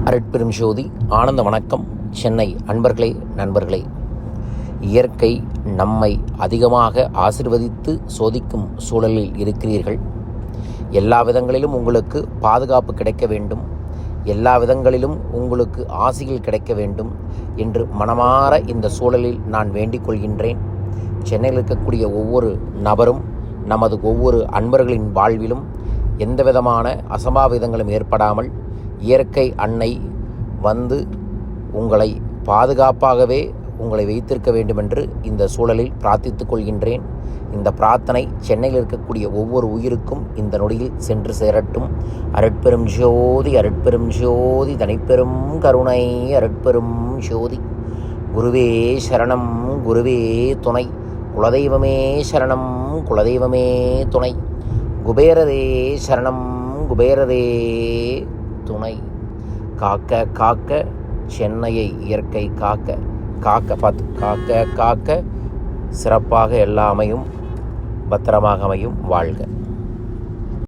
அருட்பெரும் ஜோதி ஆனந்த வணக்கம். சென்னை அன்பர்களே, நண்பர்களே, இயற்கை நம்மை அதிகமாக ஆசீர்வதித்து சோதிக்கும் சூழலில் இருக்கிறீர்கள். எல்லா விதங்களிலும் உங்களுக்கு பாதுகாப்பு கிடைக்க வேண்டும், எல்லா விதங்களிலும் உங்களுக்கு ஆசிகள் கிடைக்க வேண்டும் என்று மனமாற இந்த சூழலில் நான் வேண்டிக் கொள்கின்றேன். சென்னையில் இருக்கக்கூடிய ஒவ்வொரு நபரும், நமது ஒவ்வொரு அன்பர்களின் வாழ்விலும் எந்த விதமான அசம்பாவிதங்களும் ஏற்படாமல் இயற்கை அன்னை வந்து உங்களை பாதுகாப்பாகவே உங்களை வைத்திருக்க வேண்டுமென்று இந்த சூழலில் பிரார்த்தித்துக் கொள்கின்றேன். இந்த பிரார்த்தனை சென்னையில் இருக்கக்கூடிய ஒவ்வொரு உயிருக்கும் இந்த நொடியில் சென்று சேரட்டும். அருட்பெரும் ஜோதி, அருட்பெரும் ஜோதி, தனிப்பெரும் கருணை, அருட்பெரும் ஜோதி. குருவே சரணம், குருவே துணை, குலதெய்வமே சரணம், குலதெய்வமே துணை, குபேரரே சரணம், குபேரரே துணை. காக்க காக்க சென்னையை இயற்கை காக்க காக்க பார்த்து காக்க காக்க சிறப்பாக எல்லா அமையும், பத்திரமாக அமையும். வாழ்க.